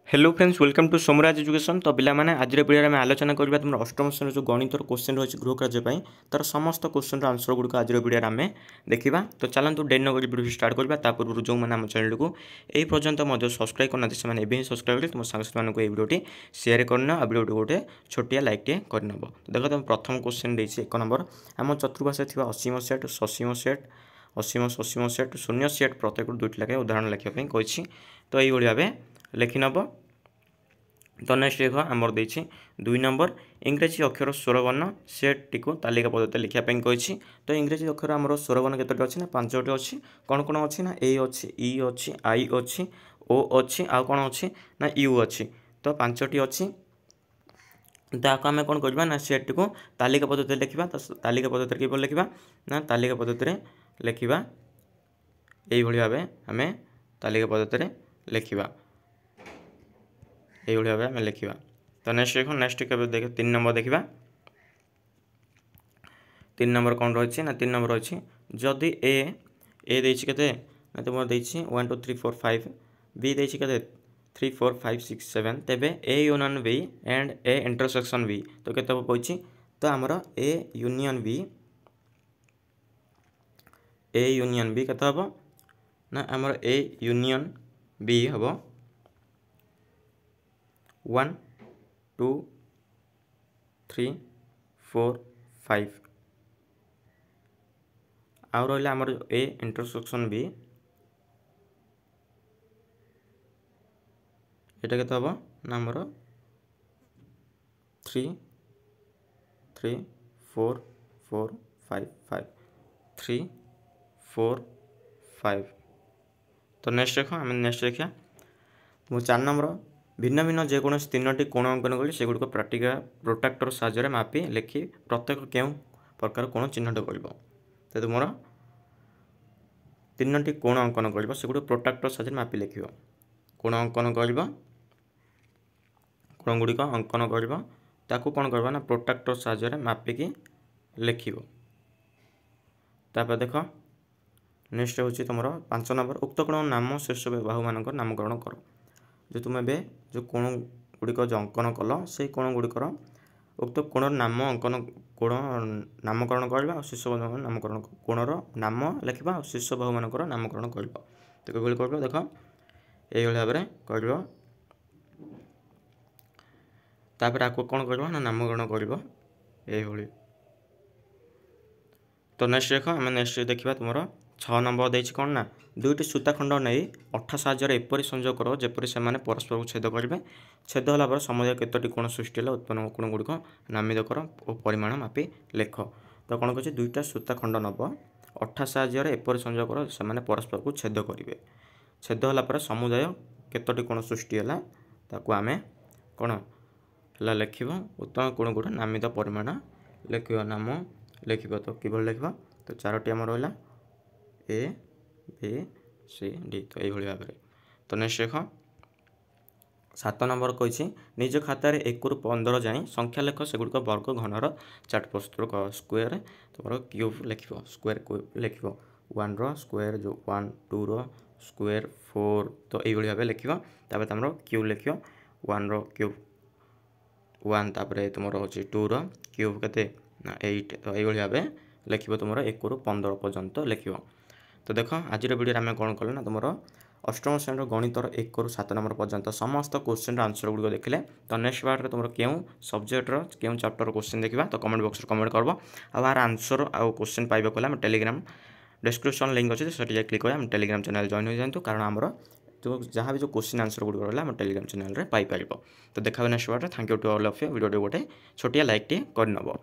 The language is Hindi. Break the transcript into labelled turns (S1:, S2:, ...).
S1: Hello friends welcome to Somraj education. तो पिला माने आज वीडियो में आलोचना करबा तुम अष्टम श्रेणी जो गणित क्वेश्चन रही गृह कार्य तार समस्त क्वेश्चन आंसर गुड़िक आज वीडियो में देखा। तो चलतु डेन वीडियो स्टार्ट करवा पूर्व जो मैंने आम चैनल को यही पर्यटन सब्सक्राइब करना से सब्सक्राइब कर तुम सांगसाथी मानक ये वीडियो शेयर करना आ वीडियो गोटे छोटिया लाइक टे करनब। देख तुम प्रथम क्वेश्चन देती 1 नंबर आम चतुर्पाश असीम सेट ससीम सेट असीम ससीम सेट शून्य सेट प्रत्येक दुईट लेखे उदाहरण लिखापी कही। तो यही भाव लिखि नब। तो नेक्स्ट देख आमर देछि 2 नंबर इंग्रेजी अक्षर स्वरवर्ण सेट टी तालिका पद्धति लिखापी कही। तो इंग्रेजी अक्षर आमर स्वरवर्ण केतोटी अच्छी ना 5टी अच्छी। कौन कौन अच्छी ना ए अच्छी ई अच्छी आई अच्छी ओ अच्छी आउ कौन अच्छी ना यू अच्छी। तो 5टी अच्छी ताको आम कौन करवा ना सेट टी तालिका पद्धति लिखा। तो तालिका पद्धति किपर लिखा ना तालिका पद्धति लिखा यही भाव आम तालिका पद्धति लिखा यही भाव आम लिखा। तो नेक्स्ट देख नेक्स्ट देख 3 नंबर देखा। 3 नंबर कौन रही ना 3 नंबर रही जदि ए देछि केते ना तुम देछि 1 2 3 4 5 बी देछि केते 3 4 5 6 7 तेबे A union B and A intersection B तो केते पइछि। तो आमर ए यूनियन बी केते हबो ना आमर ए यूनियन बी हबो 1 2 3 4 5 आउ रहा आमर ए इंटरसेक्शन बी एटा केते हबो ना आमर 3 3 4 4 5 5 3 4 5। तो नेक्स्ट देख आम नेक्स्ट देखा 4 नंबर भिन्न भिन्न जेकोसी 3टी कोण अंकन कर सेगुड़ प्रोट्राक्टर साहाय्य मापी लिखि प्रत्येक क्यों प्रकार कोण चिन्हट कर। तो तुम 3टी कोण अंकन कर सेगुड़ प्रोट्राक्टर साहाय्य मापी लिख कोण अंकन कर कोण गुड़िक अंकन कर कौन करवा ना प्रोट्राक्टर साहाय्य मापिकी लिख। देख नेक्स्ट हूँ तुम 5 नंबर उक्त कोण नाम शीर्ष बाहु मान नामकरण कर। जो तुम ए जो कोण गुड़िक जो अंकन कल से कोण गुड़िकर उक्त कोण नाम अंकन कोण नामकरण करवा शीर्ष बाहु नामकरण कोणर नाम लिखा और शीर्ष बाहु मान नामकरण कर। तो कभी कर देख ये भाव में कर आपको कौन कर ना नामकरण कर ये। तो नेक्स्ट देख आम नेक्स्ट देखा तुम 6 नंबर देछि कौन ना 2टी सूताखंड नहीं अठा साहाय्य एपरी संयोग कर जेपरी से परस्पर को छेद करेंगे छेद होला समय केतोटी कोण सृष्टि है उत्पन्न कोण गुड़िक नामित कर और परिमाण मापी लेख। तो कौन कहे 2टा सूताखंड नब अठा साहाय्य एपरी संयोग कर से परस्पर को छेद करेंगे छेद होला समुदाय केतोटी कोण सृष्टि है ताकू आम कौन लिख उत्तम कोण गुड़ नामित परिमाण लिख नाम लिख। तो किभଳି लिख तो 4टी आम रहा ए बी सी डी। तो यही भाव में। तो नेक्स्ट देख 7 नंबर कही निज खातार 1 ରୁ 15 जाए संख्या लेख सेगुड़िक वर्ग घनर चार्ट प्रस्तुत कर स्क्वायर तुम क्यूब लिख स्क्वायर क्यूब लिख 1 रो स्क्वायर जो 1 2 रो स्क्वायर 4 तो यही भाव लिख तुम क्यूब लिख 1 रो क्यूब 1 तापर तुम हूँ 2 रो क्यूब के 8 तो यही भाव लिख तुम 1 ରୁ 15 पर्यंत लिख। तो देख आज वीडियो आम कौन कल ना तुम अष्टम श्रेणी गणितर 1 ରୁ 7 नंबर पर्यंत समस्त क्वेश्चन आंसर गुड़िक देखिले। तो नेक्स्ट पार्ट में तुम क्यों सब्जेक्टर क्यों चैप्टर क्वेश्चन देखा तो कमेंट बॉक्स में कमेंट करब आर आंसर आउ क्वेश्चन पाइबा को टेलीग्राम डिस्क्रिप्शन लिंक अच्छे से क्लिक कर टेलीग्राम चैनल जॉइन हो जातु कारण आमर जो जहाँ भी जो क्वेश्चन आंसर गुड़िक रहा टेलीग्राम चैनल में पाइपर। तो देखा next part. Thank you to all of you video गोटे छोटिया लाइक टे करनब।